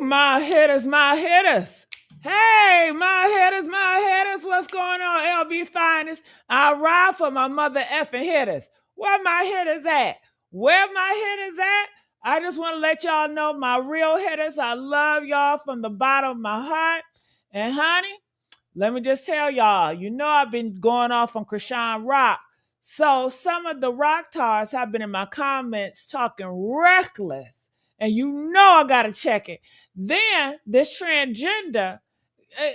my hitters, my hitters. Hey, my hitters, what's going on, LB Finest? I ride for my mother effing hitters. Where my hitters at? Where my hitters at? I just want to let y'all know my real hitters. I love y'all from the bottom of my heart. And honey, let me just tell y'all, you know I've been going off on Chrisean Rock. So some of the Rocktards have been in my comments talking reckless. And you know I gotta check it. Then this transgender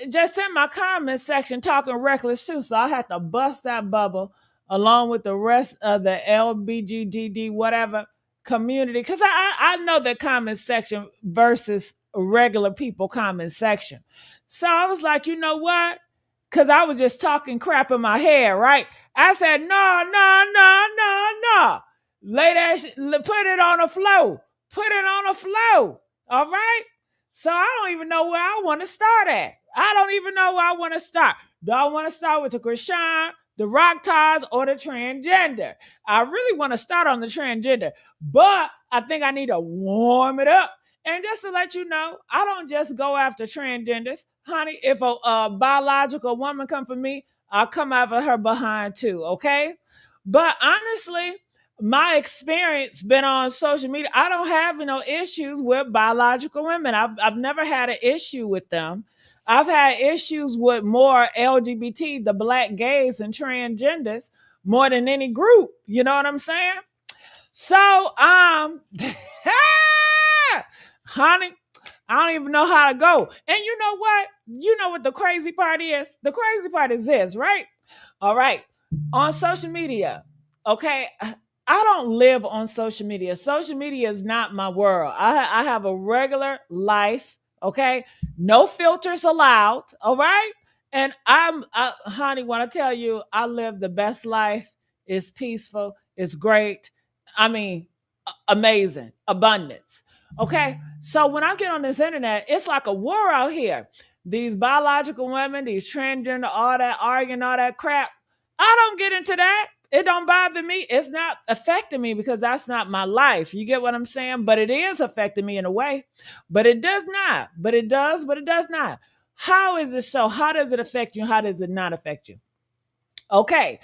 just in my comment section talking reckless too. So I had to bust that bubble along with the rest of the LBGDD whatever community. Because I know the comment section versus regular people comment section. So I was like, you know what? Because I was just talking crap in my head, right? I said, no. Lay that put it on the flow. Put it on the flow. All right? So I don't even know where I want to start at. I don't even know where I want to start. Do I want to start with the Chrisean, the Rocktards, or the transgender? I really want to start on the transgender, but I think I need to warm it up. And just to let you know, I don't just go after transgenders. Honey, if a biological woman come for me, I'll come after her behind too, okay? But honestly, my experience been on social media. I don't have no issues with biological women. I've never had an issue with them. I've had issues with more LGBT, the black gays and transgenders, more than any group. You know what I'm saying? So, honey, I don't even know how to go. And you know what? You know what the crazy part is? The crazy part is this, right? All right. On social media, okay, I don't live on social media. Social media is not my world. I have a regular life, okay? No filters allowed, all right? And honey, when I tell you I live the best life, it's peaceful, it's great. I mean, amazing, abundance. Okay, so when I get on this internet, it's like a war out here. These biological women, these transgender, all that arguing, all that crap. I don't get into that. It don't bother me. It's not affecting me because that's not my life. You get what I'm saying? But it is affecting me in a way. But it does not. But it does, but it does not. How is it so? How does it affect you? How does it not affect you? Okay.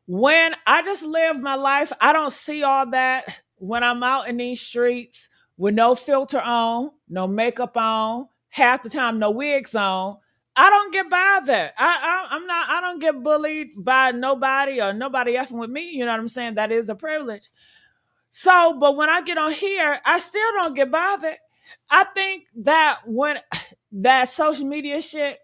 When I just live my life, I don't see all that when I'm out in these streets with no filter on, no makeup on, half the time no wigs on. I don't get bothered. I'm not. I don't get bullied by nobody or nobody effing with me. You know what I'm saying? That is a privilege. So, but when I get on here, I still don't get bothered. I think that when that social media shit,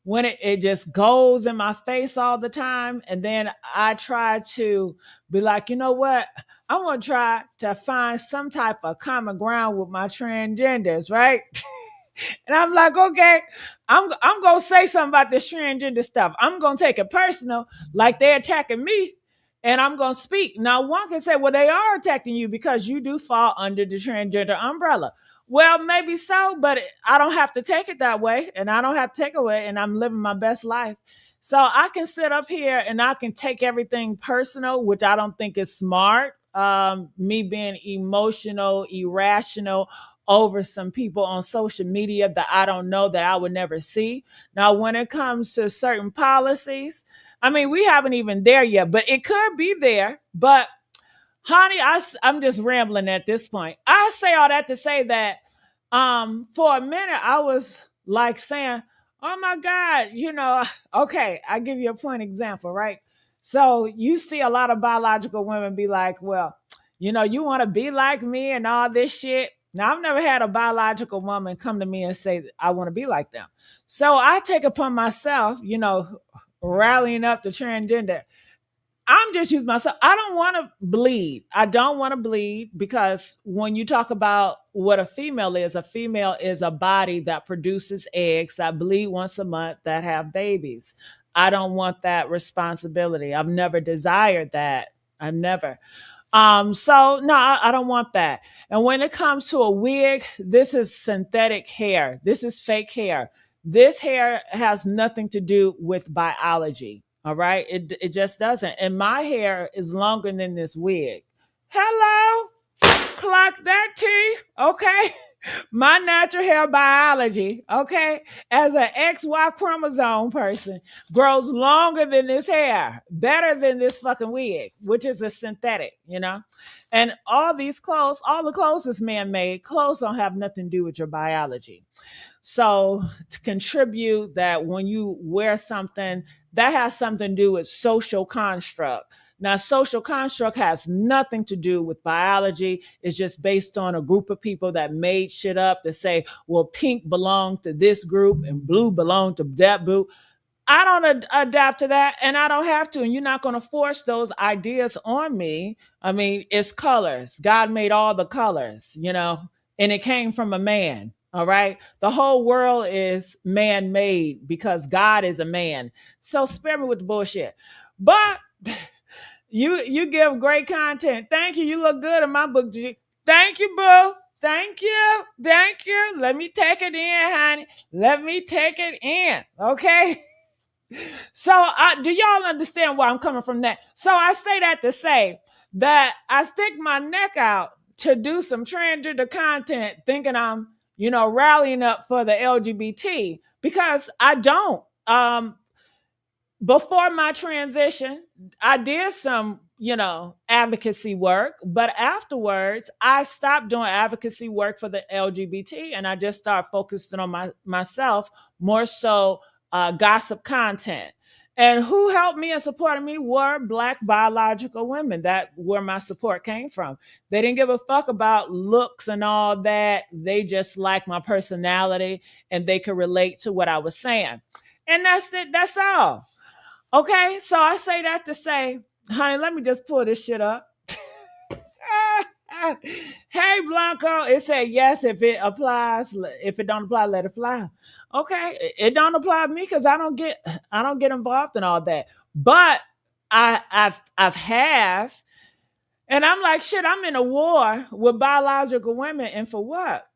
when it just goes in my face all the time, and then I try to be like, you know what? I want to try to find some type of common ground with my transgenders, right? And I'm like, okay, I'm gonna say something about this transgender stuff. I'm gonna take it personal, like they're attacking me, and I'm gonna speak. Now, one can say, well, they are attacking you because you do fall under the transgender umbrella. Well, maybe so, but I don't have to take it that way, and I don't have to take it away, and I'm living my best life. So I can sit up here and I can take everything personal, which I don't think is smart. Me being emotional, irrational over some people on social media that I don't know, that I would never see. Now, when it comes to certain policies, I mean, we haven't even there yet, but it could be there. But honey, I'm just rambling at this point. I say all that to say that for a minute I was like saying, oh my God, okay, I give you a point example, right? So you see a lot of biological women be like, well, you want to be like me and all this shit. Now, I've never had a biological woman come to me and say, I want to be like them. So I take upon myself, rallying up the transgender. I'm just using myself. I don't want to bleed. I don't want to bleed because when you talk about what a female is a body that produces eggs that bleed once a month that have babies. I don't want that responsibility. I've never desired that. I've never. So no, I don't want that. And when it comes to a wig, this is synthetic hair. This is fake hair. This hair has nothing to do with biology. All right. It just doesn't. And my hair is longer than this wig. Hello. Clock that T. Okay. My natural hair biology, okay, as an XY chromosome person, grows longer than this hair, better than this fucking wig, which is a synthetic. And all these clothes, all the clothes is man made. Clothes don't have nothing to do with your biology. So to contribute that when you wear something, that has something to do with social construct. Now, social construct has nothing to do with biology. It's just based on a group of people that made shit up to say, well, pink belonged to this group and blue belonged to that group. I don't adapt to that, and I don't have to. And you're not going to force those ideas on me. I mean, it's colors. God made all the colors, and it came from a man. All right. The whole world is man made because God is a man. So spare me with the bullshit. But you give great content. Thank you. You look good in my book. Thank you, boo. Thank you. Thank you. Let me take it in, honey. Let me take it in. Okay. So do y'all understand where I'm coming from that? So I say that to say that I stick my neck out to do some transgender content thinking I'm rallying up for the LGBT because I don't. Before my transition, I did some advocacy work, but afterwards, I stopped doing advocacy work for the LGBT and I just started focusing on myself more so gossip content. And who helped me and supported me were Black biological women. That where my support came from. They didn't give a fuck about looks and all that. They just liked my personality and they could relate to what I was saying. And that's it. That's all. Okay, so I say that to say, honey, let me just pull this shit up. Hey Blanco, it said yes if it applies. If it don't apply, let it fly. Okay, it don't apply to me because I don't get involved in all that. But I've have, and I'm like shit. I'm in a war with biological women, and for what?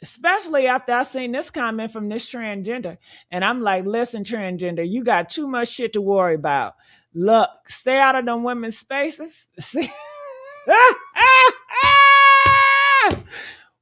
Especially after I seen this comment from this transgender. And I'm like, listen, transgender, you got too much shit to worry about. Look, stay out of them women's spaces.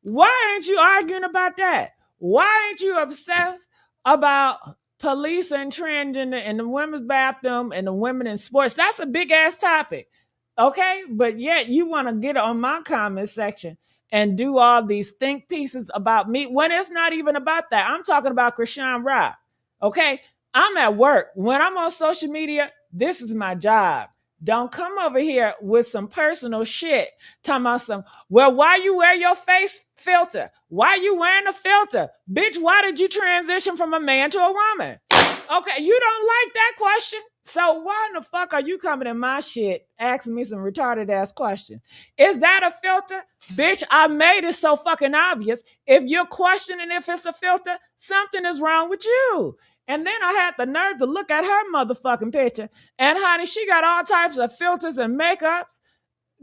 Why ain't you arguing about that? Why ain't you obsessed about police and transgender in the women's bathroom and the women in sports? That's a big ass topic. Okay, but yet you want to get on my comment section and do all these think pieces about me when it's not even about that. I'm talking about Chrisean Rock. Okay, I'm at work. When I'm on social media, this is my job. Don't come over here with some personal shit. Talking about well, why you wear your face filter? Why you wearing a filter? Bitch, why did you transition from a man to a woman? Okay, you don't like that question? So why in the fuck are you coming in my shit asking me some retarded ass questions? Is that a filter? Bitch, I made it so fucking obvious. If you're questioning if it's a filter, something is wrong with you. And then I had the nerve to look at her motherfucking picture. And honey, she got all types of filters and makeups.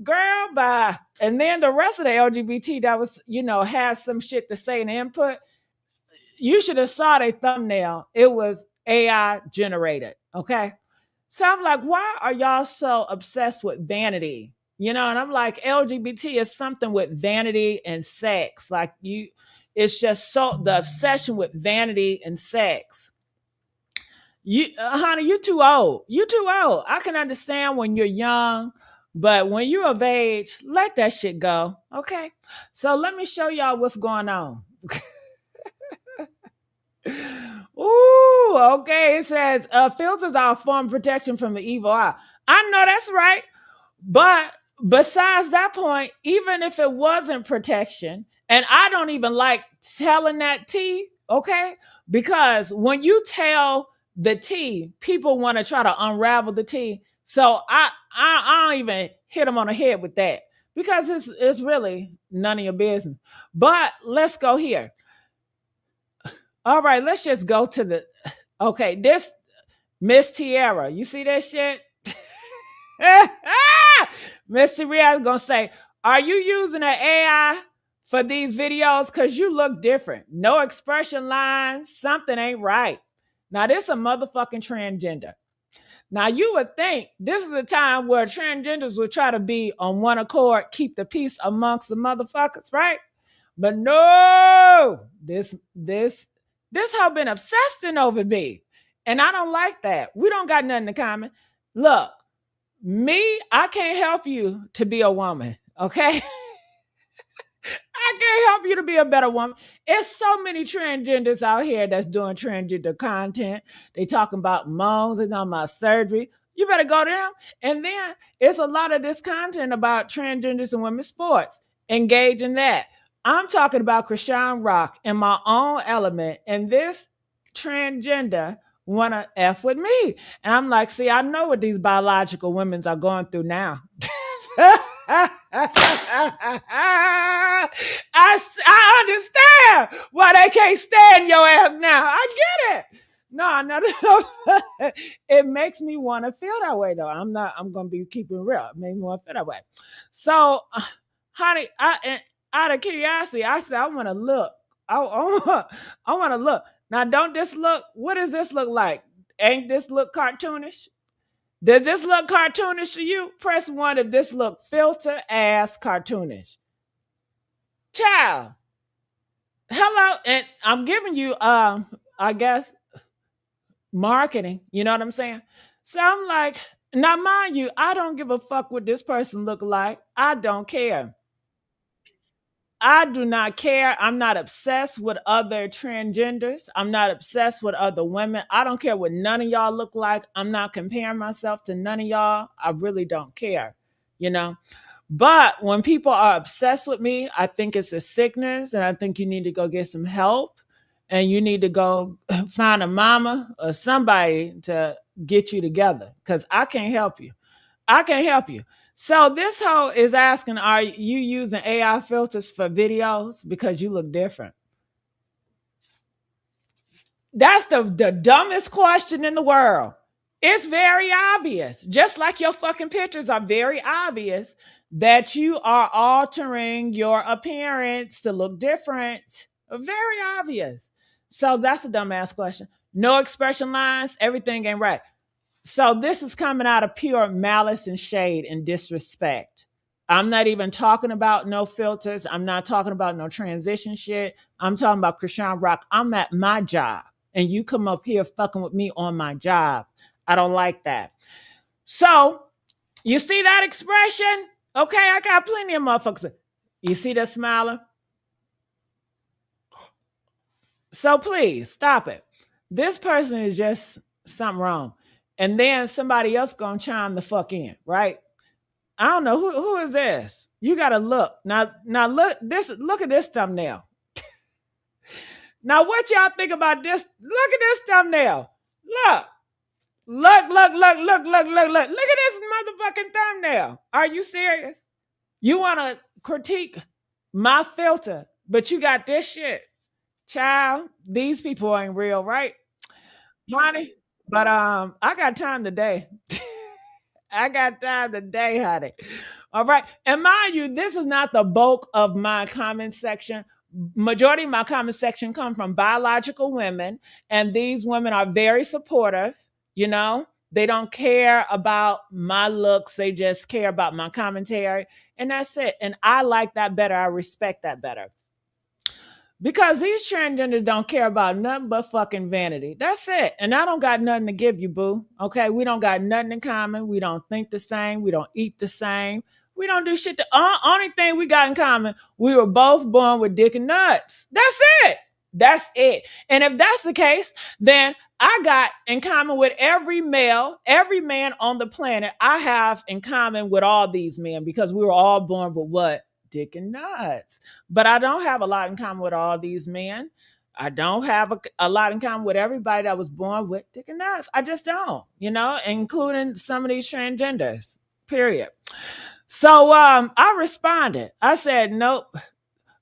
Girl, bye. And then the rest of the LGBT that was, has some shit to say and input. You should have saw their thumbnail. It was AI generated. Okay. So I'm like, why are y'all so obsessed with vanity? And I'm like, LGBT is something with vanity and sex. Like it's just so the obsession with vanity and sex. Honey, you too old. You too old. I can understand when you're young, but when you're of age, let that shit go. Okay. So let me show y'all what's going on. Ooh, okay. It says filters are a form of protection from the evil eye. I know that's right. But besides that point, even if it wasn't protection, and I don't even like telling that tea, okay? Because when you tell the tea, people want to try to unravel the tea. So I don't even hit them on the head with that because it's really none of your business. But let's go here. All right, let's just go to okay, this Miss Tierra. You see that shit? Miss Tierra is going to say, are you using an AI for these videos? Because you look different. No expression lines. Something ain't right. Now, this is a motherfucking transgender. Now, you would think this is a time where transgenders would try to be on one accord, keep the peace amongst the motherfuckers, right? But no, this hoe been obsessing over me. And I don't like that. We don't got nothing in common. Look, me, I can't help you to be a woman. Okay. I can't help you to be a better woman. It's so many transgenders out here that's doing transgender content. They talking about moms and talking about surgery. You better go to them. And then it's a lot of this content about transgenders and women's sports. Engage in that. I'm talking about Chrisean Rock in my own element, and this transgender wanna F with me. And I'm like, see, I know what these biological women's are going through now. I understand why they can't stand your ass now. I get it. No. It makes me want to feel that way though. I'm gonna be keeping real. It makes me want to feel that way. So, honey, out of curiosity, I said I want to look. I want to look. Now, don't this look? What does this look like? Ain't this look cartoonish? Does this look cartoonish to you? Press one if this look filter ass cartoonish. Child. Hello. And I'm giving you I guess marketing. You know what I'm saying? So I'm like, now mind you, I don't give a fuck what this person look like. I don't care. I do not care. I'm not obsessed with other transgenders. I'm not obsessed with other women. I don't care what none of y'all look like. I'm not comparing myself to none of y'all. I really don't care, you know? But when people are obsessed with me, I think it's a sickness and I think you need to go get some help and you need to go find a mama or somebody to get you together because I can't help you. I can't help you. So this hoe is asking, are you using AI filters for videos because you look different? That's the dumbest question in the world. It's very obvious. Just like your fucking pictures are very obvious that you are altering your appearance to look different. Very obvious. So that's a dumbass question. No expression lines, everything ain't right. So this is coming out of pure malice and shade and disrespect. I'm not even talking about no filters. I'm not talking about no transition shit. I'm talking about Chrisean Rock. I'm at my job and you come up here fucking with me on my job. I don't like that. So you see that expression? Okay, I got plenty of motherfuckers. You see that smiling? So please stop it. This person is just something wrong. And then somebody else gonna chime the fuck in, right? I don't know who is this. You gotta look now. Look at this thumbnail. Now what y'all think about this? Look at this thumbnail. Look, look. Look at this motherfucking thumbnail. Are you serious? You wanna critique my filter, but you got this shit, child. These people ain't real, right, honey? But I got time today. I got time today, honey. All right. And mind you, this is not the bulk of my comment section. Majority of my comment section come from biological women, and these women are very supportive. You know, they don't care about my looks, they just care about my commentary, and that's it. And I like that better. I respect that better. Because these transgenders don't care about nothing but fucking vanity. That's it. And I don't got nothing to give you, boo. Okay. We don't got nothing in common. We don't think the same. We don't eat the same. We don't do shit. The only thing we got in common, we were both born with dick and nuts. That's it. That's it. And if that's the case, then I got in common with every male, every man on the planet. I have in common with all these men because we were all born with what? Dick and nuts. But I don't have a lot in common with all these men. I don't have a lot in common with everybody that was born with dick and nuts. I just don't, you know, including some of these transgenders, period. So I responded. I said, nope.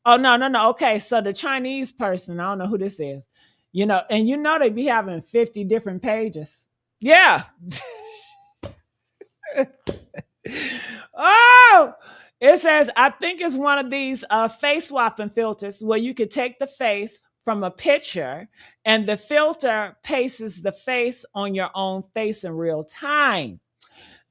Oh, no. Okay, so the Chinese person, I don't know who this is, you know, and you know they be having 50 different pages. Yeah. Oh, it says, I think it's one of these face swapping filters where you could take the face from a picture and the filter pastes the face on your own face in real time.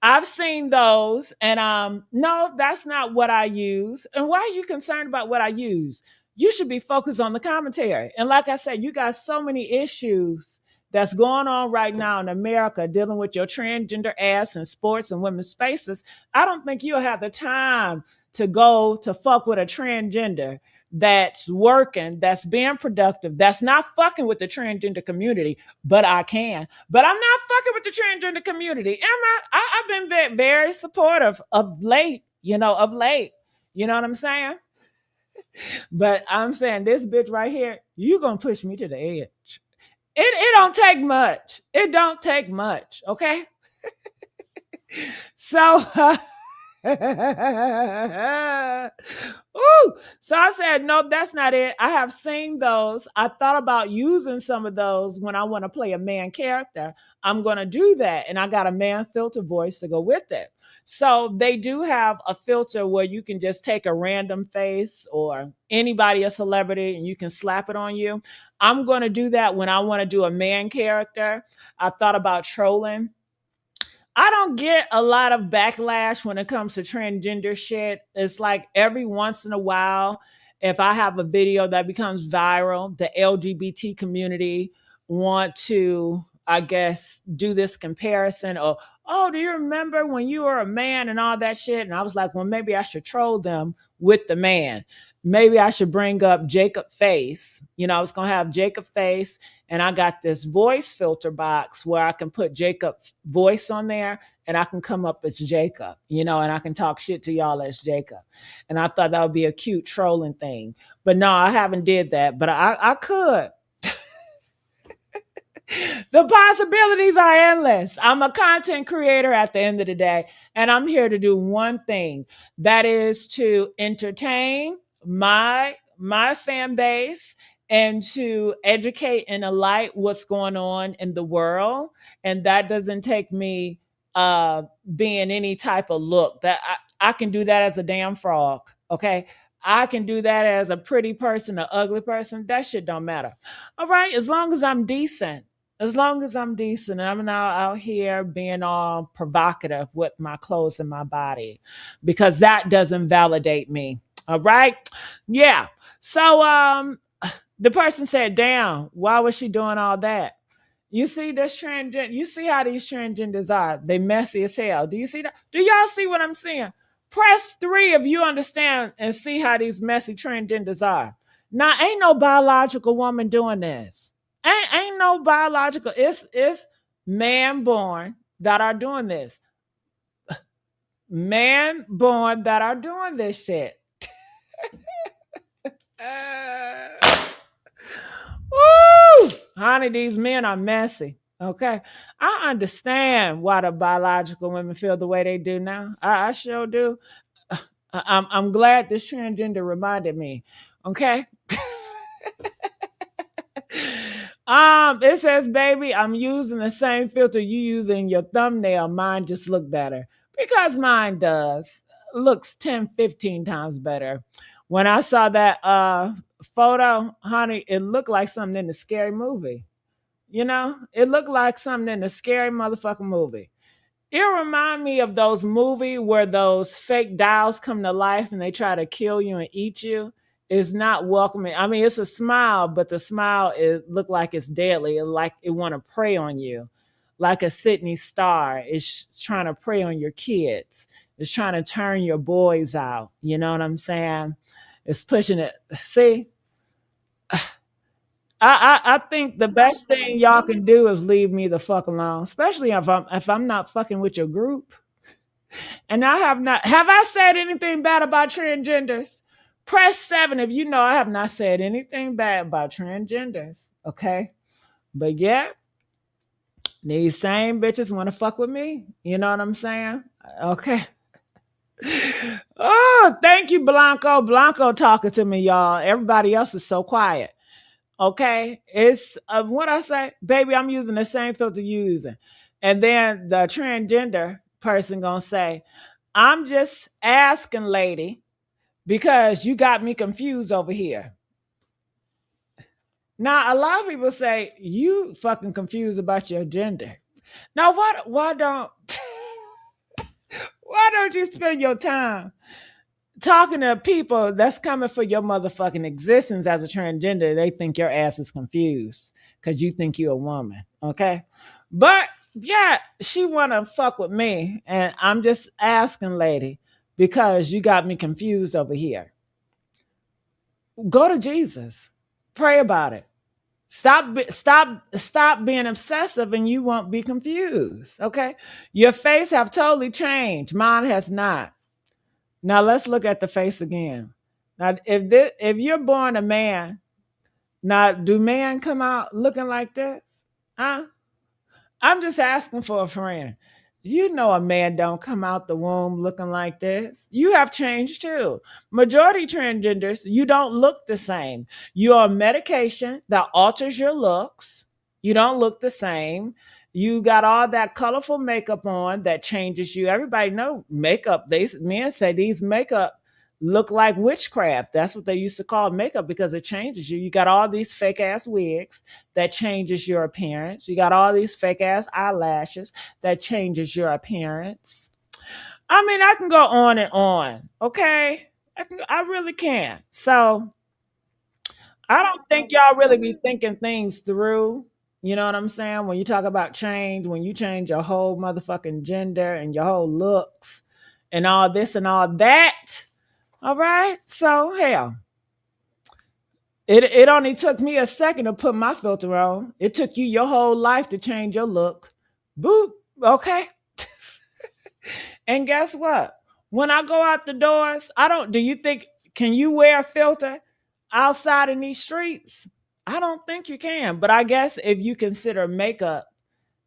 I've seen those, and no, that's not what I use. And why are you concerned about what I use? you should be focused on the commentary. And like I said, you got so many issues that's going on right now in America dealing with your transgender ass in sports and women's spaces. I don't think you'll have the time to go to fuck with a transgender that's working, that's being productive, that's not fucking with the transgender community, but I can. But I'm not fucking with the transgender community. I've been very supportive of late, of late. You know what I'm saying? But I'm saying this bitch right here, you gonna push me to the edge. It don't take much. It don't take much. Okay. So Ooh. So I said, no, that's not it. I have seen those. I thought about using some of those when I want to play a man character. I'm going to do that. And I got a man filter voice to go with it. So they do have a filter where you can just take a random face or anybody, a celebrity, and you can slap it on you. I'm going to do that when I want to do a man character. I thought about trolling. I don't get a lot of backlash when it comes to transgender shit. It's like every once in a while, if I have a video that becomes viral, the LGBT community want to, I guess, do this comparison or, oh, do you remember when you were a man and all that shit? And I was like, well, maybe I should troll them with the man. Maybe I should bring up Jacob Face. I was going to have Jacob Face, and I got this voice filter box where I can put Jacob voice on there and I can come up as Jacob, and I can talk shit to y'all as Jacob. And I thought that would be a cute trolling thing. But no, I haven't did that, but I could. The possibilities are endless. I'm a content creator at the end of the day, and I'm here to do one thing. That is to entertain my fan base and to educate and enlighten what's going on in the world. And that doesn't take me being any type of look. That I can do that as a damn frog. Okay. I can do that as a pretty person, an ugly person. That shit don't matter. All right. As long as I'm decent. As long as I'm decent and I'm not out here being all provocative with my clothes and my body, because that doesn't validate me. All right. Yeah. So the person said, damn, why was she doing all that? You see this transgender, you see how these transgenders are. They messy as hell. Do you see that? Do y'all see what I'm saying? Press 3 if you understand and see how these messy transgenders are. Now, ain't no biological woman doing this. Ain't no biological. It's man born that are doing this. Man born that are doing this shit. Woo! Honey, these men are messy. Okay. I understand why the biological women feel the way they do now. I sure do. I'm glad this transgender reminded me. Okay. It says, baby, I'm using the same filter you use in your thumbnail. Mine just look better. Because mine does. Looks 10, 15 times better. When I saw that photo, honey, it looked like something in a scary movie. It looked like something in a scary motherfucking movie. It remind me of those movies where those fake dolls come to life and they try to kill you and eat you. It's not welcoming. I mean, it's a smile, but the smile it look like it's deadly. It like it want to prey on you, like a Sydney Star is trying to prey on your kids. It's trying to turn your boys out. You know what I'm saying? It's pushing it. See, I think the best thing y'all can do is leave me the fuck alone, especially if I'm not fucking with your group. And I have I said anything bad about transgenders? Press 7 if you know I have not said anything bad about transgenders. Okay. But yeah, these same bitches want to fuck with me. You know what I'm saying? Okay. Oh, thank you, Blanco. Blanco talking to me, y'all. Everybody else is so quiet. Okay. It's what I say, baby, I'm using the same filter you're using. And then the transgender person gonna say, I'm just asking, lady, because you got me confused over here. Now, a lot of people say you fucking confused about your gender. Now, why don't why don't you spend your time talking to people that's coming for your motherfucking existence as a transgender, they think your ass is confused because you think you're a woman. Okay. But yeah, she wanna fuck with me. And I'm just asking, lady, because you got me confused over here. Go to Jesus. Pray about it. Stop being obsessive and you won't be confused. Okay. Your face have totally changed. Mine has not. Now let's look at the face again. Now, if you're born a man, now do men come out looking like this? Huh? I'm just asking for a friend. You know a man don't come out the womb looking like this. You have changed too. Majority transgenders, you don't look the same. You're on medication that alters your looks. You don't look the same. You got all that colorful makeup on that changes you. Everybody know makeup. They men say these makeup look like witchcraft. That's what they used to call makeup because it changes you. You got all these fake ass wigs that changes your appearance. You got all these fake ass eyelashes that changes your appearance. I mean, I can go on and on. Okay, I really can. So I don't think y'all really be thinking things through. You know what I'm saying? When you talk about change, when you change your whole motherfucking gender and your whole looks and all this and all that. All right. So hell, it only took me a second to put my filter on. It took you your whole life to change your look. Boop. Okay. And guess what? When I go out the doors, I don't do you think can you wear a filter outside in these streets? I don't think you can. But I guess if you consider makeup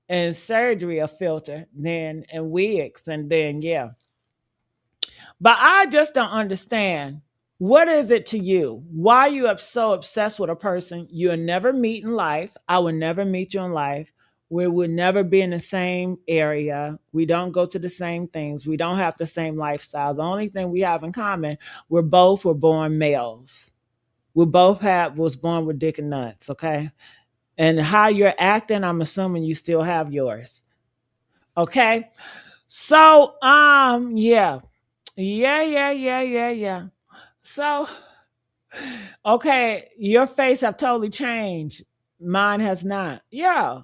and surgery a filter, then and wigs, and then yeah. But I just don't understand. What is it to you? Why are you so obsessed with a person you'll never meet in life? I would never meet you in life. We would never be in the same area. We don't go to the same things. We don't have the same lifestyle. The only thing we have in common, we're both were born males. We both was born with dick and nuts, okay? And how you're acting, I'm assuming you still have yours. Okay? So, yeah. Yeah. So, okay, your face have totally changed. Mine has not. Yeah.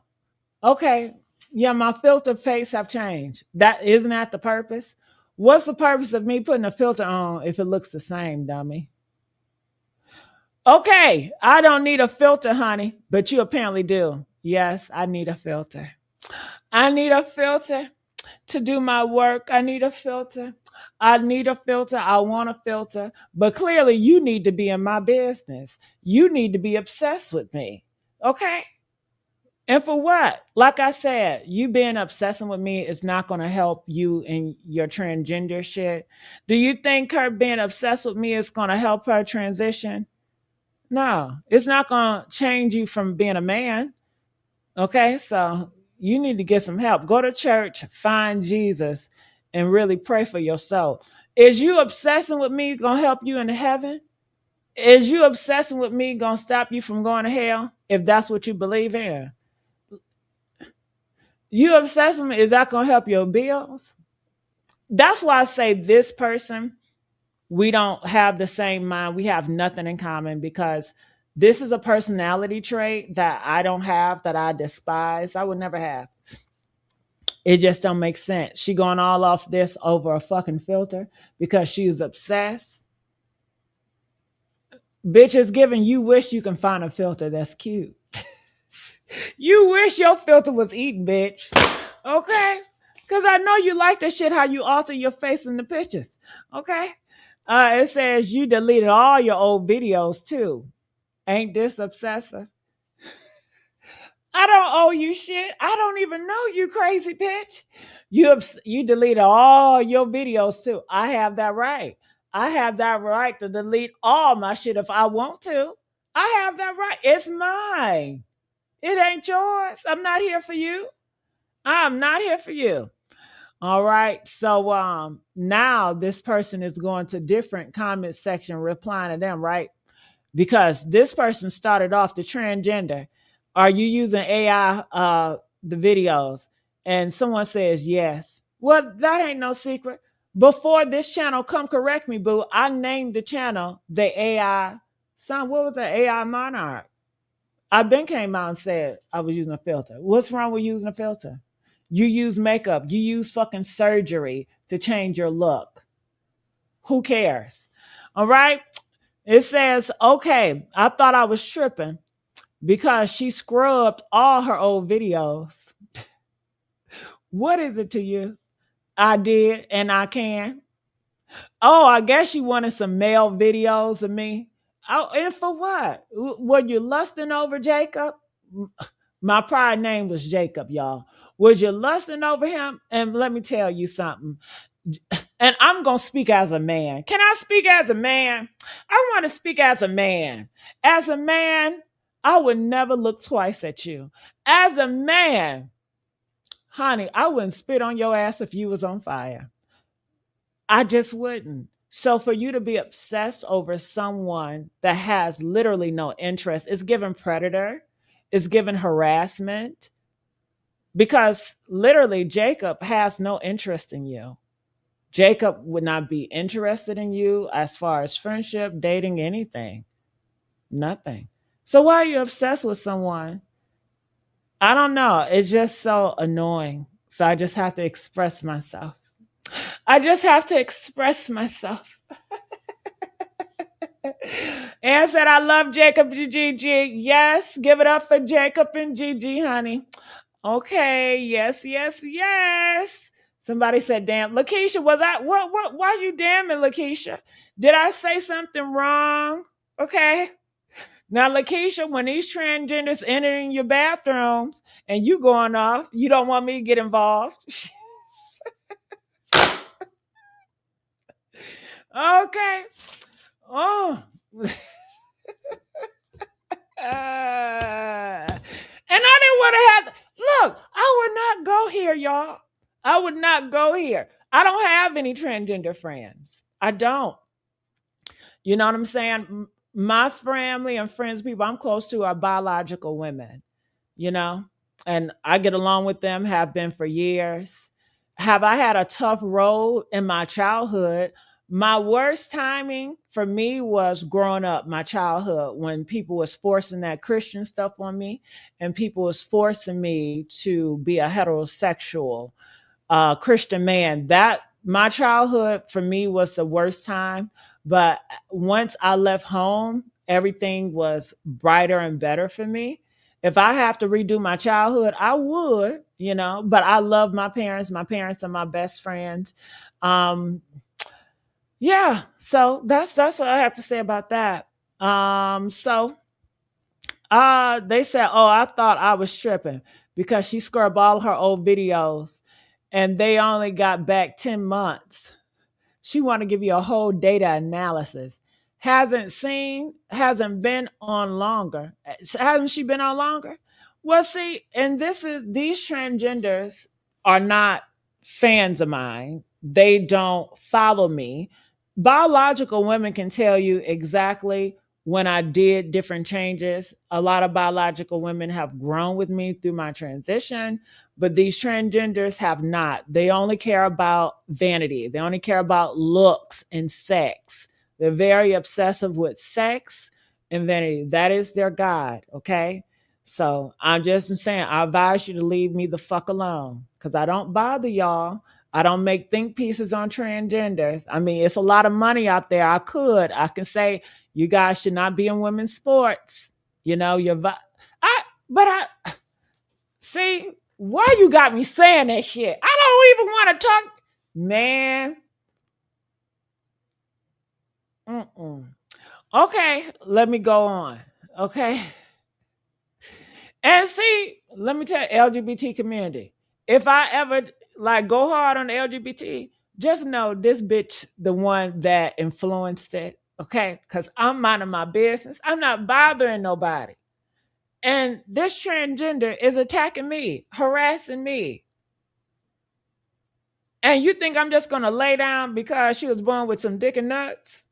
Okay. Yeah, my filter face have changed. That isn't that the purpose? What's the purpose of me putting a filter on if it looks the same, dummy? Okay, I don't need a filter, honey, but you apparently do. Yes, I need a filter. I need a filter to do my work. I need a filter. I need a filter. I want a filter. But clearly, you need to be in my business. You need to be obsessed with me. Okay? And for what? Like I said, you being obsessing with me is not going to help you in your transgender shit. Do you think her being obsessed with me is going to help her transition? No, it's not going to change you from being a man. Okay, so you need to get some help. Go to church, find Jesus, and really pray for your soul. Is you obsessing with me gonna help you into heaven? Is you obsessing with me gonna stop you from going to hell? If that's what you believe in, you obsessing with me, is that gonna help your bills? That's why I say this person, we don't have the same mind. We have nothing in common because this is a personality trait that I don't have, that I despise. I would never have. It just don't make sense. She going all off this over a fucking filter because she's obsessed. Bitch is giving you wish you can find a filter that's cute. You wish your filter was eating, bitch. Okay? Because I know you like the shit how you alter your face in the pictures. Okay? It says you deleted all your old videos too. Ain't this obsessive? I don't owe you shit. I don't even know you, crazy bitch. You deleted all your videos too. I have that right. I have that right to delete all my shit if I want to. I have that right. It's mine. It ain't yours. I'm not here for you. I'm not here for you. All right. So now this person is going to different comment section replying to them, right? Because this person started off the transgender. Are you using AI the videos? And someone says yes. Well, that ain't no secret. Before this channel, come correct me, boo. I named the channel the AI. Son, what was the AI Monarch? I been came out and said I was using a filter. What's wrong with using a filter? You use makeup. You use fucking surgery to change your look. Who cares? All right. It says, okay, I thought I was tripping because she scrubbed all her old videos. What is it to you? I did, and I can. Oh, I guess you wanted some male videos of me. Oh, and for what? Were you lusting over Jacob? My prior name was Jacob, y'all. Was you lusting over him? And let me tell you something. And I'm going to speak as a man. Can I speak as a man? I want to speak as a man. As a man, I would never look twice at you. As a man, honey, I wouldn't spit on your ass if you was on fire. I just wouldn't. So for you to be obsessed over someone that has literally no interest, it's given predator, it's given harassment, because literally Jacob has no interest in you. Jacob would not be interested in you as far as friendship, dating, anything. Nothing. So why are you obsessed with someone? I don't know. It's just so annoying. So I just have to express myself. I just have to express myself. Ann said, I love Jacob and Gigi. Yes, give it up for Jacob and Gigi, honey. Okay, yes, yes, yes. Somebody said, damn. Lakeisha, was I, why you damning, Lakeisha? Did I say something wrong? Okay. Now, Lakeisha, when these transgenders entering your bathrooms and you going off, you don't want me to get involved. Okay. Oh. And I didn't want to have. Look, I would not go here, y'all. I would not go here. I don't have any transgender friends. I don't. You know what I'm saying? My family and friends, people I'm close to, are biological women. You know, and I get along with them. Have been for years. Have I had a tough road in my childhood? My worst timing for me was growing up, my childhood, when people was forcing that Christian stuff on me and people was forcing me to be a heterosexual Christian man. That my childhood for me was the worst time. But once I left home, everything was brighter and better for me. If I have to redo my childhood, I would, you know, but I love my parents. My parents are my best friends. Um, yeah, so that's what I have to say about that. They said, "Oh, I thought I was tripping because she scrubbed all her old videos and they only got back 10 months. She want to give you a whole data analysis. Hasn't been on longer. Hasn't she been on longer? Well, see, and these transgenders are not fans of mine. They don't follow me. Biological women can tell you exactly when I did different changes. A lot of biological women have grown with me through my transition, but these transgenders have not. They only care about vanity, they only care about looks and sex. They're very obsessive with sex and vanity. That is their God, okay? So I'm just saying, I advise you to leave me the fuck alone because I don't bother y'all. I don't make think pieces on transgenders. I mean, it's a lot of money out there. I can say you guys should not be in women's sports. You know, but I see why you got me saying that shit. I don't even want to talk, man. Mm-mm. Okay, let me go on. Okay. And see, let me tell you, LGBT community. If I ever like go hard on the LGBT, just know this bitch the one that influenced it. Okay, because I'm minding my business. I'm not bothering nobody. And this transgender is attacking me, harassing me. And you think I'm just gonna lay down because she was born with some dick and nuts?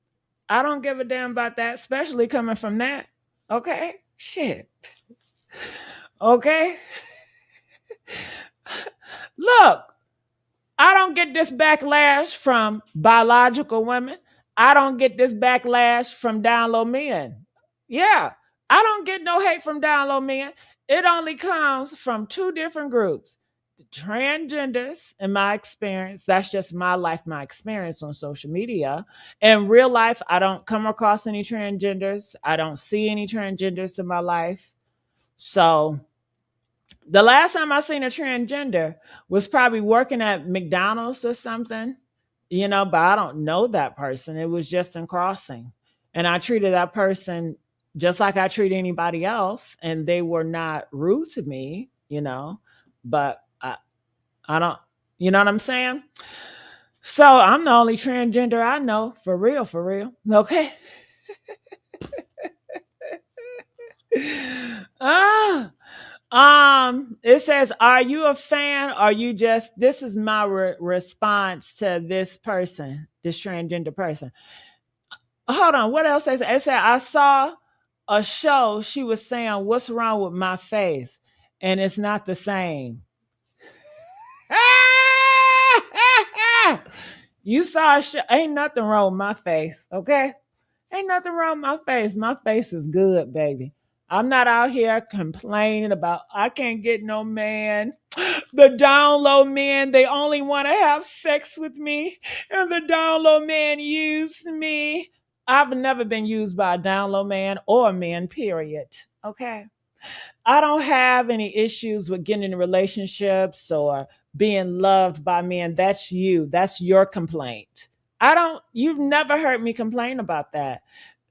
I don't give a damn about that, especially coming from that. Okay? Shit. Okay? Look, I don't get this backlash from biological women. I don't get this backlash from down low men. Yeah, I don't get no hate from down low men. It only comes from two different groups. The transgenders, in my experience, that's just my life, my experience on social media. In real life, I don't come across any transgenders. I don't see any transgenders in my life. So the last time I seen a transgender was probably working at McDonald's or something, but I don't know that person. It was just in crossing. And I treated that person just like I treat anybody else. And they were not rude to me, but I don't, you know what I'm saying? So I'm the only transgender I know, for real, for real. Okay. Ah. It says, "Are you a fan? Or are you just?" This is my response to this person, this transgender person. Hold on, what else they say? It said, "I saw a show. She was saying, 'What's wrong with my face?' And it's not the same." You saw a show. Ain't nothing wrong with my face, okay? Ain't nothing wrong with my face. My face is good, baby. I'm not out here complaining about I can't get no man. The down low men, they only want to have sex with me. And the down low man used me. I've never been used by a down low man or a man, period. Okay. I don't have any issues with getting in relationships or being loved by men. That's you. That's your complaint. You've never heard me complain about that.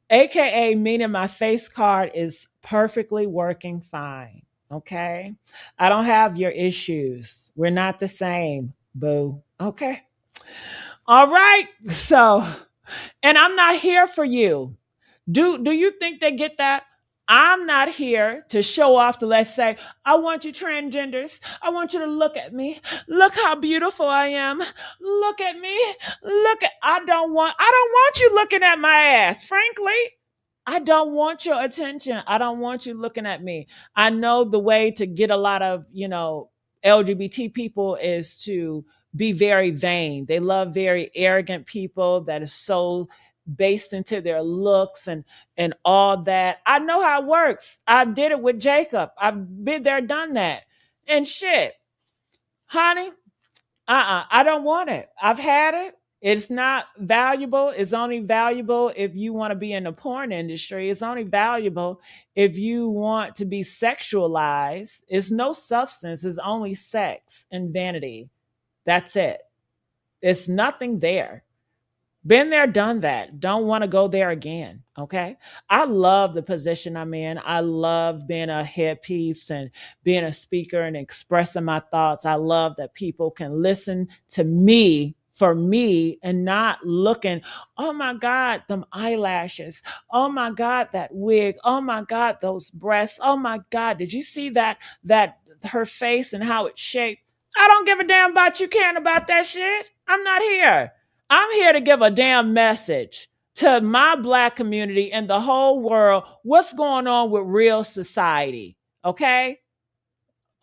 AKA meaning my face card is perfectly working fine. Okay. I don't have your issues. We're not the same, boo. Okay. All right. So, and I'm not here for you. Do you think they get that? I'm not here to show off to, let's say, I want you transgenders. I want you to look at me. Look how beautiful I am. Look at me. I don't want you looking at my ass, frankly. I don't want your attention. I don't want you looking at me. I know the way to get a lot of, LGBT people is to be very vain. They love very arrogant people that is so based into their looks and all that. I know how it works. I did it with Jacob. I've been there, done that. And shit, honey, I don't want it. I've had it. It's not valuable. It's only valuable if you want to be in the porn industry. It's only valuable if you want to be sexualized. It's no substance. It's only sex and vanity. That's it. It's nothing there. Been there, done that. Don't want to go there again. Okay. I love the position I'm in. I love being a headpiece and being a speaker and expressing my thoughts. I love that people can listen to me for me and not looking, oh my God, them eyelashes. Oh my God, that wig. Oh my God, those breasts. Oh my God, did you see that her face and how it's shaped? I don't give a damn about you caring about that shit. I'm not here. I'm here to give a damn message to my Black community and the whole world. What's going on with real society? Okay?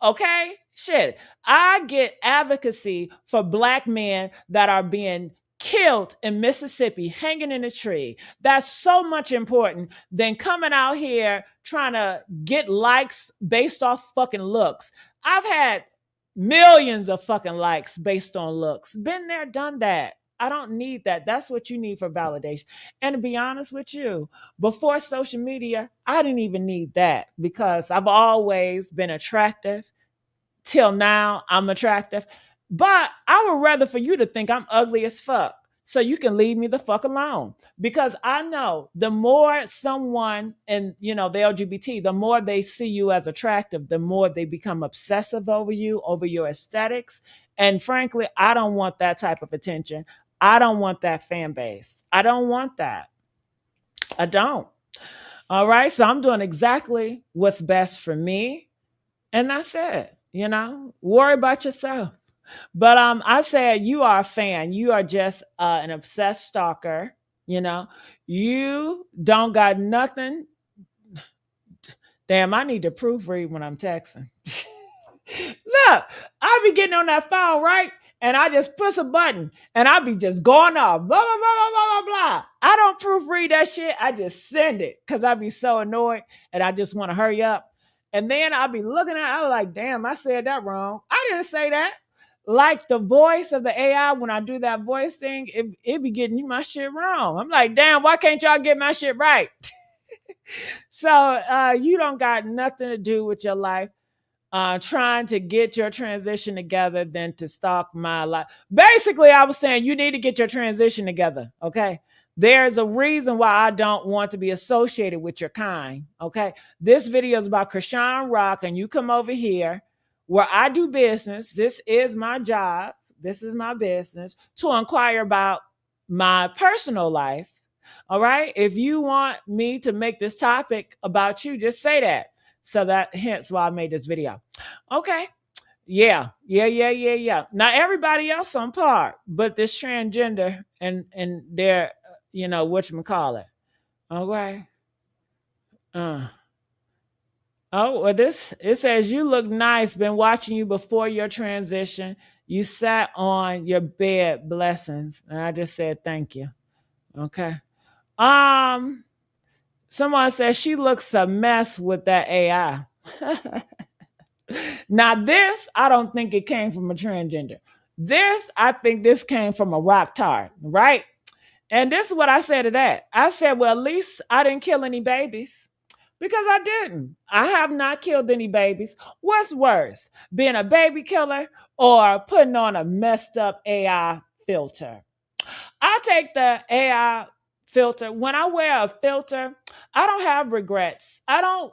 Okay? Shit. I get advocacy for Black men that are being killed in Mississippi, hanging in a tree. That's so much important than coming out here trying to get likes based off fucking looks. I've had millions of fucking likes based on looks. Been there, done that. I don't need that. That's what you need for validation. And to be honest with you, before social media, I didn't even need that because I've always been attractive. Till now, I'm attractive. But I would rather for you to think I'm ugly as fuck so you can leave me the fuck alone. Because I know the more someone and the LGBT, the more they see you as attractive, the more they become obsessive over you, over your aesthetics. And frankly, I don't want that type of attention. I don't want that fan base. I don't want that. I don't. All right. So I'm doing exactly what's best for me. And that's it. Worry about yourself. But I said you are a fan. You are just an obsessed stalker. You don't got nothing. Damn, I need to proofread when I'm texting. Look, I be getting on that phone, right? and I just push a button and I be just going off, blah, blah, blah, blah, blah, blah, blah. I don't proofread that shit. I just send it because I be so annoyed and I just want to hurry up. And then I'll be looking at it, I'm like, damn, I said that wrong. I didn't say that. Like the voice of the AI, when I do that voice thing, it be getting my shit wrong. I'm like, damn, why can't y'all get my shit right? So you don't got nothing to do with your life trying to get your transition together than to stalk my life. Basically, I was saying you need to get your transition together. Okay. There's a reason why I don't want to be associated with your kind. Okay. This video is about Chrisean Rock, and you come over here where I do business. This is my job. This is my business to inquire about my personal life. All right. If you want me to make this topic about you, just say that. So that hence why I made this video. Okay. Yeah. Now everybody else on par, but this transgender and their, whatchamacallit. Okay. Uh. Oh, well, it says you look nice. Been watching you before your transition. You sat on your bed. Blessings. And I just said thank you. Okay. Um, Someone says she looks a mess with that AI. Now, this, I don't think it came from a transgender. This, I think this came from a Rocktard, right? And this is what I said to that. I said, well, at least I didn't kill any babies because I didn't. I have not killed any babies. What's worse, being a baby killer or putting on a messed up AI filter? I take the AI filter. When I wear a filter, I don't have regrets. I don't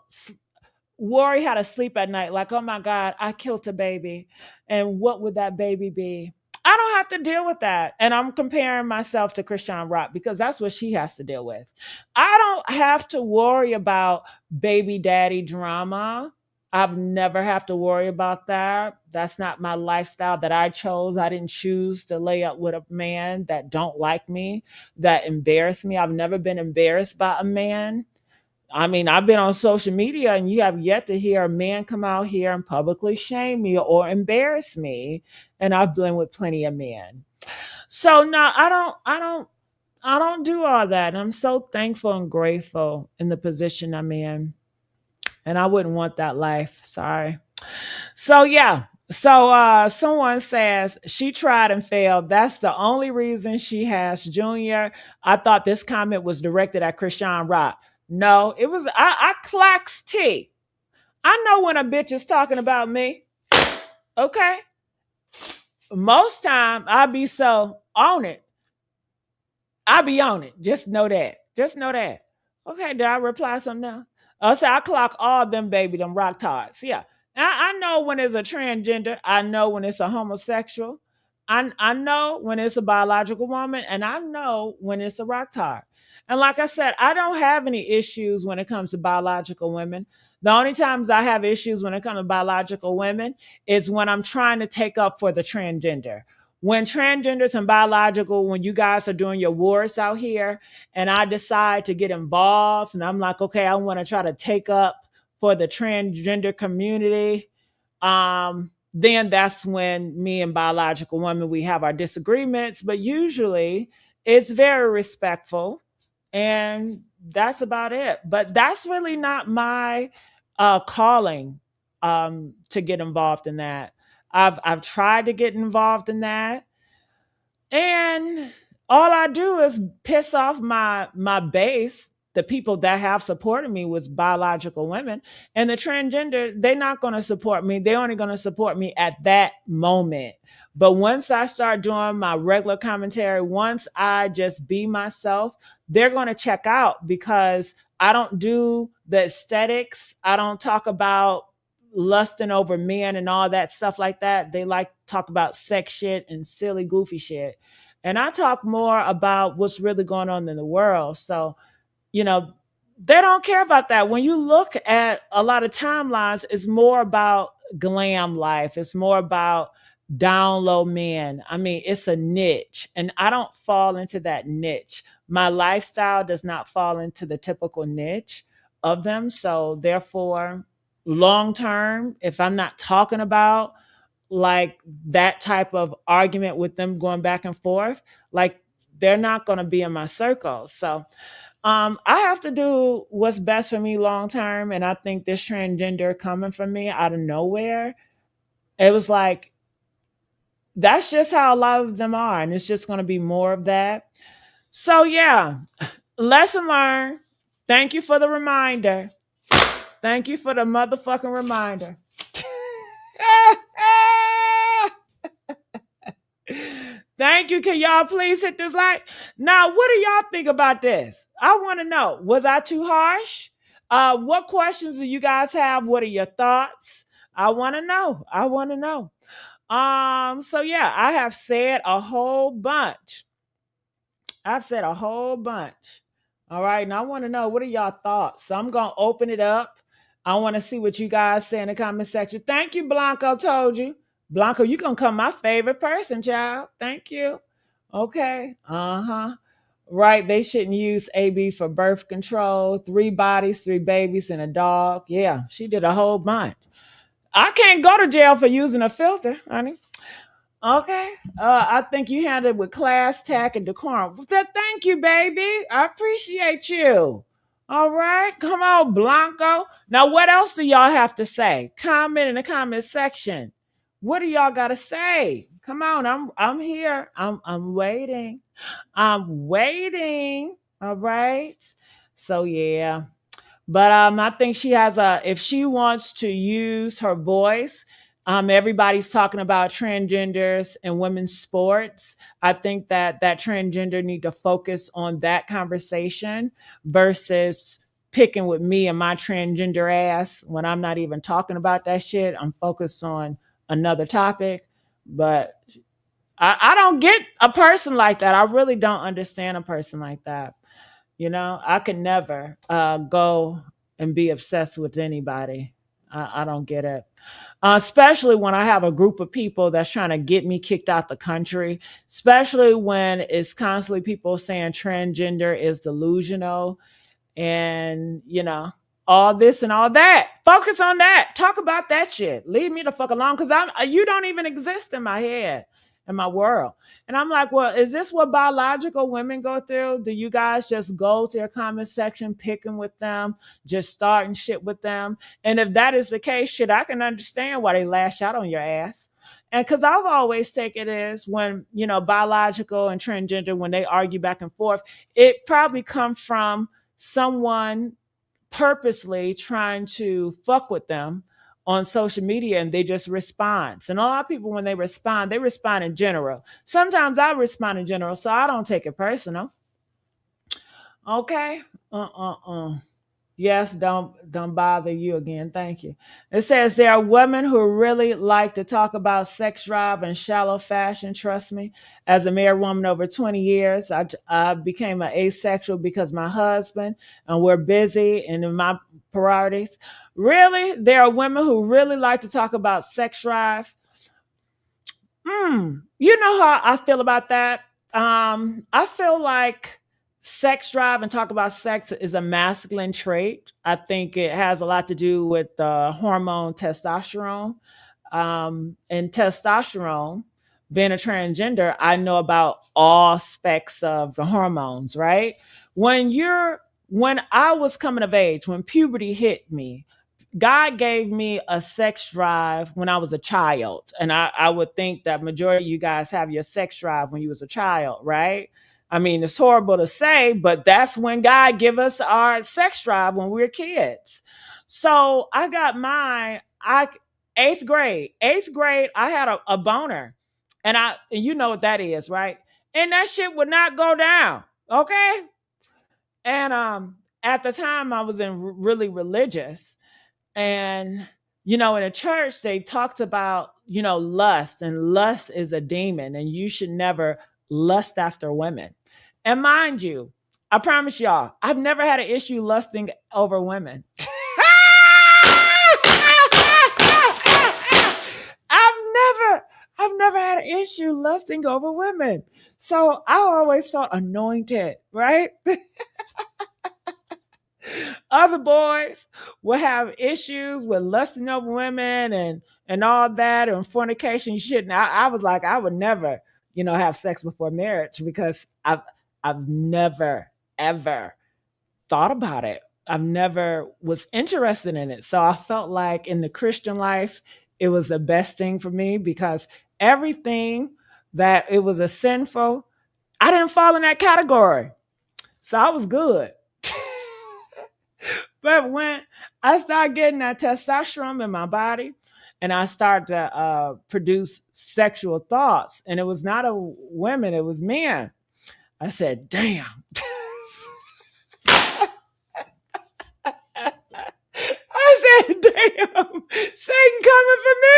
worry how to sleep at night. Like, oh my God, I killed a baby. And what would that baby be? I don't have to deal with that. And I'm comparing myself to Chrisean Rock because that's what she has to deal with. I don't have to worry about baby daddy drama. I've never have to worry about that. That's not my lifestyle that I chose. I didn't choose to lay up with a man that don't like me, that embarrass me. I've never been embarrassed by a man. I mean, I've been on social media and you have yet to hear a man come out here and publicly shame me or embarrass me. And I've been with plenty of men. So no, I don't do all that. And I'm so thankful and grateful in the position I'm in. And I wouldn't want that life. Sorry. So yeah. So someone says she tried and failed. That's the only reason she has Junior. I thought this comment was directed at Chrisean Rock. No, it was I clocks T. I know when a bitch is talking about me. Okay. Most time I be so on it. I be on it. Just know that. Just know that. Okay, did I reply something now? So I clock all them baby, them Rocktards. Yeah. I know when it's a transgender. I know when it's a homosexual. I know when it's a biological woman, and I know when it's a Rocktard. And like I said, I don't have any issues when it comes to biological women. The only times I have issues when it comes to biological women is when I'm trying to take up for the transgender. When transgenders and biological, when you guys are doing your wars out here, and I decide to get involved, and I'm like, okay, I want to try to take up for the transgender community, then that's when me and biological women, we have our disagreements. But usually it's very respectful, and that's about it. But that's really not my calling to get involved in that. I've tried to get involved in that, and all I do is piss off my base, the people that have supported me was biological women. And the transgender, they're not going to support me. They're only going to support me at that moment. But once I start doing my regular commentary, once I just be myself, they're going to check out because I don't do the aesthetics. I don't talk about lusting over men and all that stuff like that. They like talk about sex shit and silly, goofy shit. And I talk more about what's really going on in the world. So, you know, they don't care about that. When you look at a lot of timelines, it's more about glam life. It's more about down low men. I mean, it's a niche, and I don't fall into that niche. My lifestyle does not fall into the typical niche of them. So therefore, long term, if I'm not talking about like that type of argument with them going back and forth, like they're not going to be in my circle. So I have to do what's best for me long term. And I think this transgender coming from me out of nowhere, it was like, that's just how a lot of them are. And it's just going to be more of that. So, yeah, lesson learned. Thank you for the reminder. Thank you for the motherfucking reminder. Thank you. Can y'all please hit this like? Now, what do y'all think about this? I want to know. Was I too harsh? What questions do you guys have? What are your thoughts? I want to know. I want to know. So yeah, I have said a whole bunch. I've said a whole bunch. All right. And I want to know, what are y'all thoughts? So I'm going to open it up. I want to see what you guys say in the comment section. Thank you, Blanco. Told you. Blanco, you're going to come my favorite person, child. Thank you. Okay. Uh-huh. Right. They shouldn't use AB for birth control. 3 bodies, 3 babies, and a dog. Yeah. She did a whole bunch. I can't go to jail for using a filter, honey. Okay. I think you handled it with class, tact, and decorum. Thank you, baby. I appreciate you. All right. Come on, Blanco. Now, what else do y'all have to say? Comment in the comment section. What do y'all gotta say? Come on, I'm here. I'm waiting. I'm waiting. All right. So yeah. But I think she has if she wants to use her voice, everybody's talking about transgenders and women's sports. I think that transgender need to focus on that conversation versus picking with me and my transgender ass when I'm not even talking about that shit. I'm focused on another topic. But I don't get a person like that. I really don't understand a person like that. I could never go and be obsessed with anybody. I don't get it. Especially when I have a group of people that's trying to get me kicked out the country, especially when it's constantly people saying transgender is delusional and, all this and all that. Focus on that. Talk about that shit. Leave me the fuck alone because you don't even exist in my head, in my world. And I'm like, well, is this what biological women go through? Do you guys just go to your comment section, picking with them, just starting shit with them? And if that is the case, shit, I can understand why they lash out on your ass. And because I've always taken it as when, biological and transgender, when they argue back and forth, it probably comes from someone purposely trying to fuck with them on social media and they just respond. And a lot of people, when they respond in general. Sometimes I respond in general, so I don't take it personal. Okay. Yes, don't bother you again. Thank you. It says there are women who really like to talk about sex drive and shallow fashion. Trust me, as a married woman over 20 years, I became an asexual because my husband and we're busy and in my priorities. Really, there are women who really like to talk about sex drive. You know how I feel about that. I feel like sex drive and talk about sex is a masculine trait. I think it has a lot to do with the hormone testosterone. And testosterone, being a transgender, I know about all specs of the hormones, right? When I was coming of age, when puberty hit me, God gave me a sex drive when I was a child. And I would think that majority of you guys have your sex drive when you was a child, right? I mean, it's horrible to say, but that's when God give us our sex drive when we're kids. So I got mine. Eighth grade. Eighth grade, I had a boner. And you know what that is, right? And that shit would not go down. Okay. And at the time I was in really religious. And, in a church, they talked about, lust, and lust is a demon, and you should never lust after women. And mind you, I promise y'all, I've never had an issue lusting over women. I've never had an issue lusting over women. So I always felt anointed, right? Other boys will have issues with lusting over women and all that and fornication shit. And I was like, I would never, have sex before marriage because I've never ever thought about it. I've never was interested in it. So I felt like in the Christian life, it was the best thing for me because everything that it was a sinful, I didn't fall in that category. So I was good. But when I started getting that testosterone in my body and I started to produce sexual thoughts, and it was not a women, it was men, I said, damn. I said, damn, Satan coming for me.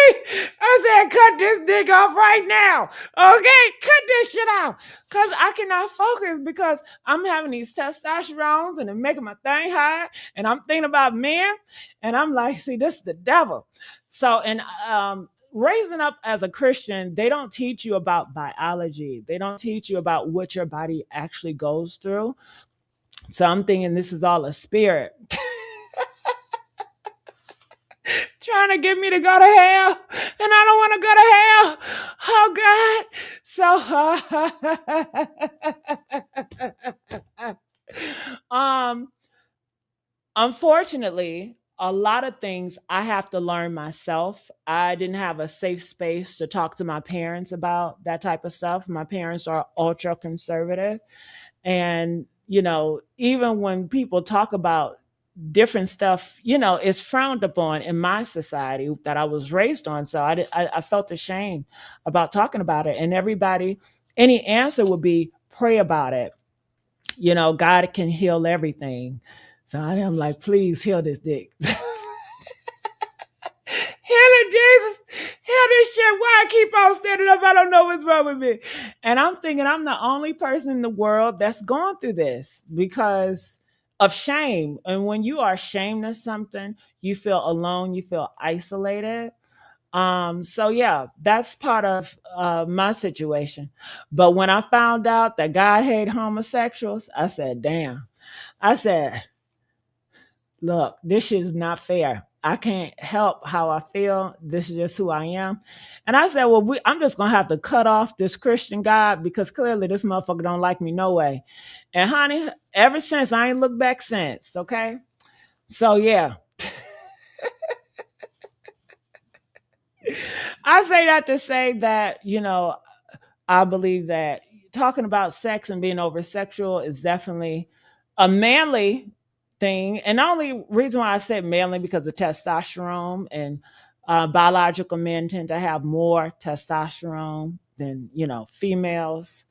I said, cut this dick off right now. Okay, cut this shit off. Because I cannot focus because I'm having these testosterones and they're making my thing high. And I'm thinking about men. And I'm like, see, this is the devil. So, and raising up as a Christian, they don't teach you about biology. They don't teach you about what your body actually goes through. So I'm thinking this is all a spirit. Trying to get me to go to hell, and I don't want to go to hell. So, unfortunately, a lot of things I have to learn myself. I didn't have a safe space to talk to my parents about that type of stuff. My parents are ultra conservative, and even when people talk about different stuff, is frowned upon in my society that I was raised on. So I felt ashamed about talking about it. And everybody, any answer would be pray about it. God can heal everything. So I'm like, please heal this dick. Heal it, Jesus. Heal this shit. Why I keep on standing up? I don't know what's wrong with me. And I'm thinking I'm the only person in the world that's gone through this because of shame. And when you are ashamed of something, you feel alone, you feel isolated. So yeah, that's part of my situation. But when I found out that God hated homosexuals, I said, damn. I said, look, this shit is not fair. I can't help how I feel. This is just who I am. And I said, well, I'm just going to have to cut off this Christian God because clearly this motherfucker don't like me no way. And honey, ever since, I ain't looked back since, okay? So yeah. I say that to say that, I believe that talking about sex and being over sexual is definitely a manly thing. And the only reason why I said manly because of testosterone and biological men tend to have more testosterone than, females.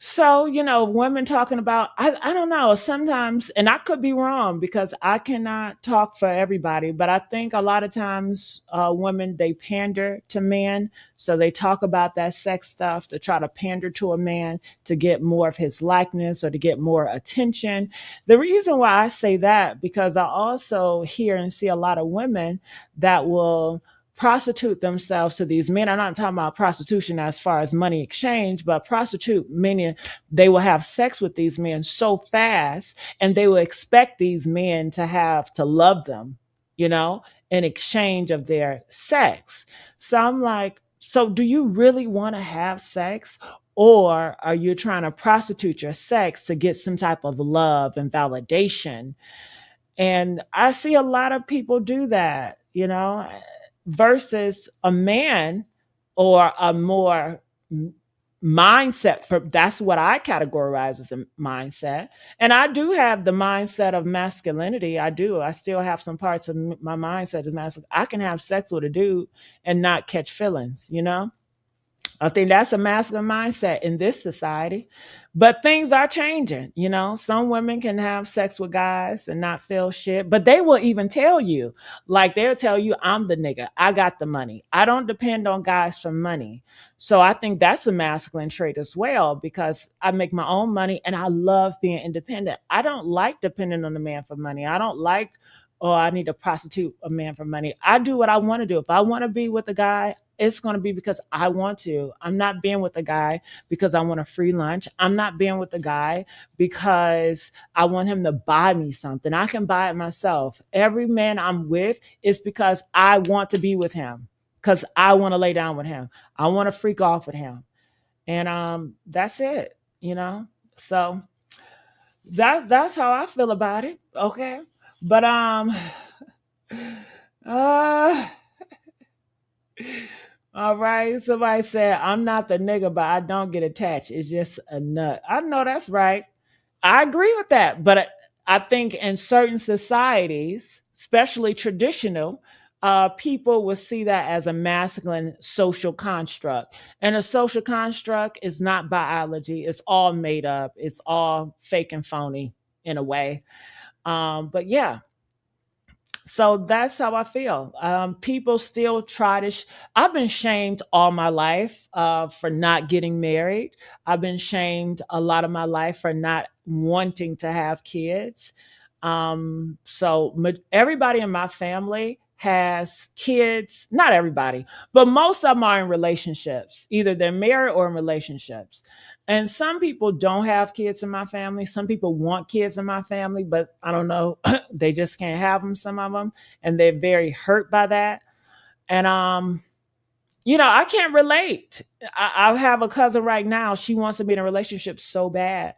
So, women talking about, I don't know, sometimes, and I could be wrong because I cannot talk for everybody, but I think a lot of times women, they pander to men. So they talk about that sex stuff to try to pander to a man to get more of his likeness or to get more attention. The reason why I say that, because I also hear and see a lot of women that will prostitute themselves to these men. I'm not talking about prostitution as far as money exchange, but prostitute, meaning they will have sex with these men so fast and they will expect these men to love them, in exchange of their sex. So I'm like, so do you really want to have sex? Or are you trying to prostitute your sex to get some type of love and validation? And I see a lot of people do that, versus a man or a more mindset for that's what I categorize as a mindset. And I do have the mindset of masculinity. I do. I still have some parts of my mindset of masculine. I can have sex with a dude and not catch feelings. I think that's a masculine mindset in this society. But things are changing. Some women can have sex with guys and not feel shit, but they will even tell you, like they'll tell you, I'm the nigga. I got the money. I don't depend on guys for money. So I think that's a masculine trait as well because I make my own money and I love being independent. I don't like depending on the man for money. I don't like or I need to prostitute a man for money. I do what I want to do. If I want to be with a guy, it's going to be because I want to. I'm not being with a guy because I want a free lunch. I'm not being with a guy because I want him to buy me something. I can buy it myself. Every man I'm with is because I want to be with him, because I want to lay down with him. I want to freak off with him. And that's it, you know? So that's how I feel about it. Okay. But uh all right. Somebody said I'm not the nigga, but I don't get attached. It's just a nut. I know that's right. I agree with that. But I think in certain societies, especially traditional, people will see that as a masculine social construct. And a social construct is not biology. It's all made up. It's all fake and phony in a way. But yeah, so that's how I feel. People still try to. I've been shamed all my life for not getting married. I've been shamed a lot of my life for not wanting to have kids. Everybody in my family has kids. Not everybody, but most of them are in relationships. Either they're married or in relationships. And some people don't have kids in my family. Some people want kids in my family, but I don't know. They just can't have them, some of them. And they're very hurt by that. And, I can't relate. I have a cousin right now. She wants to be in a relationship so bad.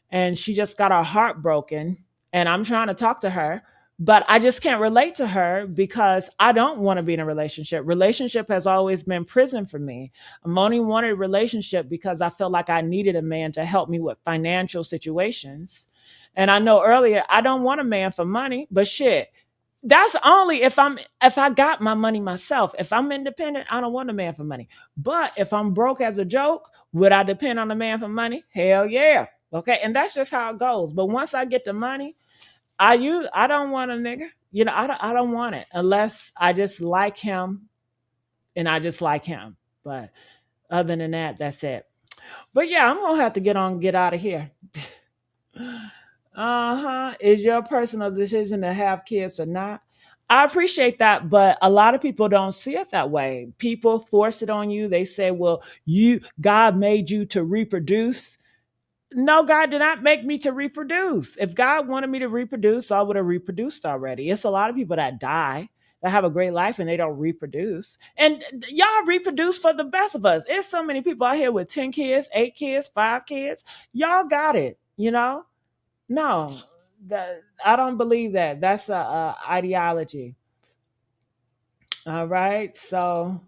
And she just got her heart broken. And I'm trying to talk to her, but I just can't relate to her because I don't want to be in a relationship. Relationship has always been prison for me. I'm only wanted a relationship because I felt like I needed a man to help me with financial situations. And I know earlier I don't want a man for money, but shit, that's only if I got my money myself. If I'm independent, I don't want a man for money. But if I'm broke as a joke, would I depend on a man for money? Hell yeah. Okay. And that's just how it goes. But once I get the money, I don't want a nigga. I don't want it unless I just like him and I just like him. But other than that, that's it. But yeah, I'm gonna have to get out of here. Uh-huh. Is your personal decision to have kids or not? I appreciate that, but a lot of people don't see it that way. People force it on you. They say, well, God made you to reproduce. No, God did not make me to reproduce. If God wanted me to reproduce, I would have reproduced already. It's a lot of people that die that have a great life and they don't reproduce. And y'all reproduce for the best of us. It's so many people out here with 10 kids, 8 kids, 5 kids. Y'all got it, you know? No, I don't believe that. That's a ideology. All right. So,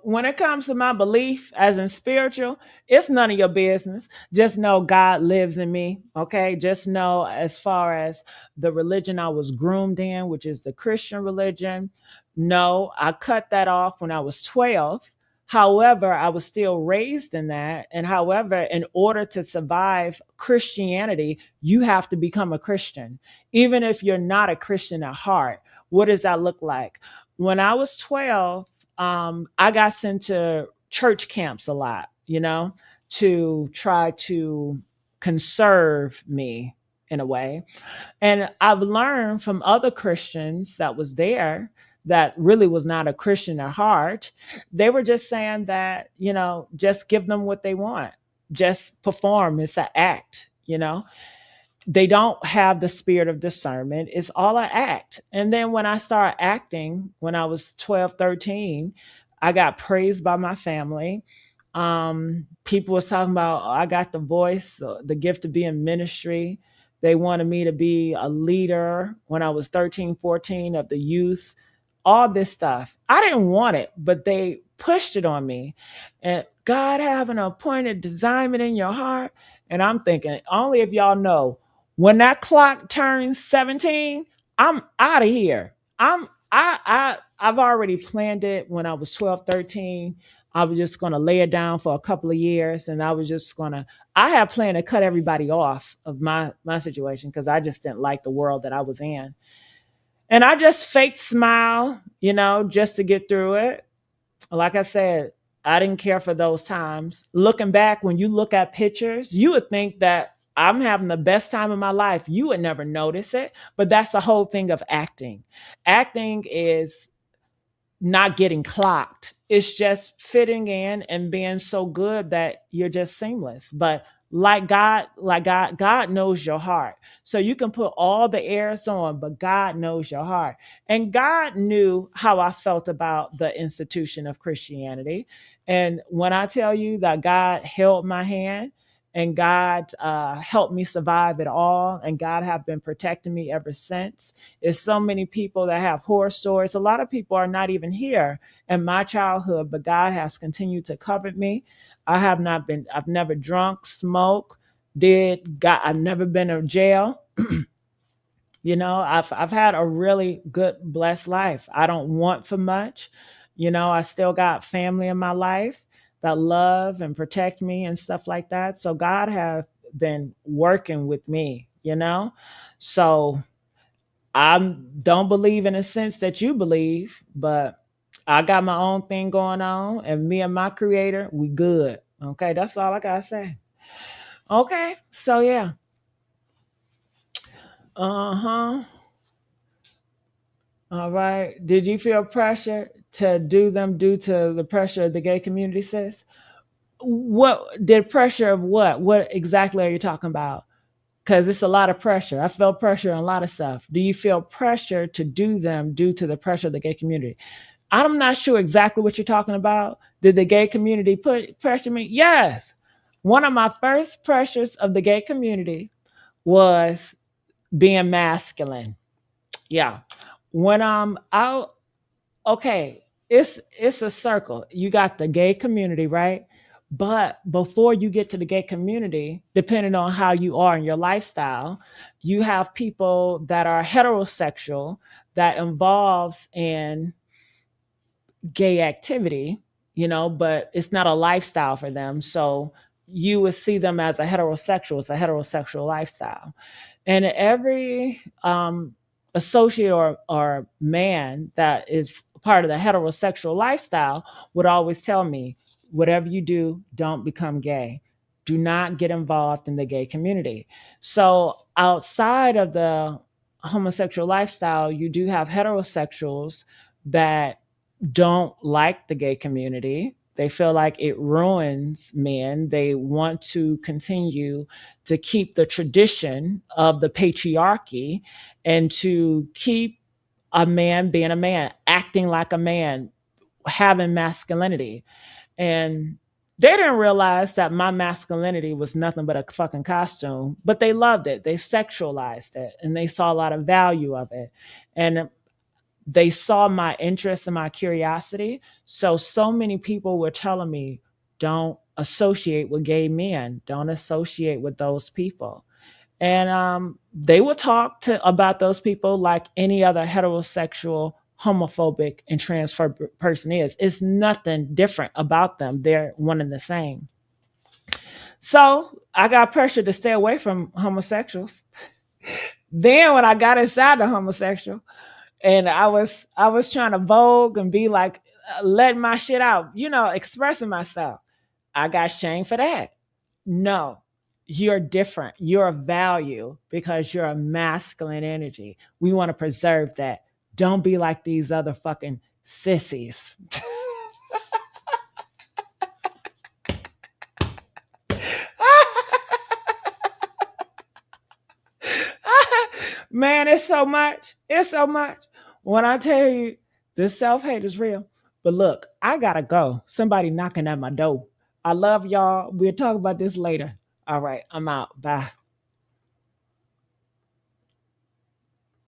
when it comes to my belief, as in spiritual, it's none of your business. Just know God lives in me. Okay. Just know, as far as the religion I was groomed in, which is the Christian religion, no, I cut that off when I was 12. However, I was still raised in that. And however, in order to survive Christianity, you have to become a Christian, even if you're not a Christian at heart. What does that look like? When I was 12, I got sent to church camps a lot, to try to conserve me in a way. And I've learned from other Christians that was there that really was not a Christian at heart. They were just saying that, just give them what they want. Just perform. It's an act. They don't have the spirit of discernment. It's all an act. And then when I started acting, when I was 12, 13, I got praised by my family. People was talking about, oh, I got the voice, the gift to be in ministry. They wanted me to be a leader when I was 13, 14 of the youth, all this stuff. I didn't want it, but they pushed it on me. And God have an appointed designment in your heart. And I'm thinking, only if y'all know, when that clock turns 17, I'm out of here. I've already planned it when I was 12, 13. I was just going to lay it down for a couple of years and I had planned to cut everybody off of my situation because I just didn't like the world that I was in. And I just faked smile, just to get through it. Like I said, I didn't care for those times. Looking back, when you look at pictures, you would think that I'm having the best time of my life. You would never notice it, but that's the whole thing of acting. Acting is not getting clocked. It's just fitting in and being so good that you're just seamless. But God knows your heart. So you can put all the airs on, but God knows your heart. And God knew how I felt about the institution of Christianity. And when I tell you that God held my hand and God helped me survive it all, and God have been protecting me ever since. There's so many people that have horror stories. A lot of people are not even here in my childhood, but God has continued to cover me. I've never drunk, smoked, I've never been in jail. I've had a really good, blessed life. I don't want for much. I still got family in my life that love and protect me and stuff like that. So God have been working with me. So I don't believe in a sense that you believe, but I got my own thing going on, and me and my creator, we good. Okay, that's all I gotta say. Okay, so yeah. Uh-huh. All right. Did you feel pressure to do them due to the pressure of the gay community, sis? What did pressure of what? What exactly are you talking about? Because it's a lot of pressure. I felt pressure on a lot of stuff. Do you feel pressure to do them due to the pressure of the gay community? I'm not sure exactly what you're talking about. Did the gay community put pressure me? Yes. One of my first pressures of the gay community was being masculine. Yeah. When I'm out, okay, it's a circle. You got the gay community, right? But before you get to the gay community, depending on how you are in your lifestyle, you have people that are heterosexual that involves in gay activity, but it's not a lifestyle for them. So you would see them as a heterosexual. It's a heterosexual lifestyle. And every associate or man that is part of the heterosexual lifestyle would always tell me, whatever you do, don't become gay. Do not get involved in the gay community. So outside of the homosexual lifestyle, you do have heterosexuals that don't like the gay community. They feel like it ruins men. They want to continue to keep the tradition of the patriarchy and to keep a man being a man, acting like a man, having masculinity. And they didn't realize that my masculinity was nothing but a fucking costume, but they loved it. They sexualized it and they saw a lot of value of it. And they saw my interest and my curiosity. So many people were telling me, don't associate with gay men, don't associate with those people. And they will talk about those people like any other heterosexual, homophobic, and transphobic person is. It's nothing different about them. They're one and the same. So I got pressured to stay away from homosexuals. Then when I got inside the homosexual, and I was trying to vogue and be like letting my shit out, expressing myself. I got shamed for that. No, you're different. You're a value because you're a masculine energy. We want to preserve that. Don't be like these other fucking sissies. Man, it's so much. It's so much. When I tell you this self hate is real. But look, I gotta go. Somebody knocking at my door. I love y'all. We'll talk about this later. All right, I'm out. Bye.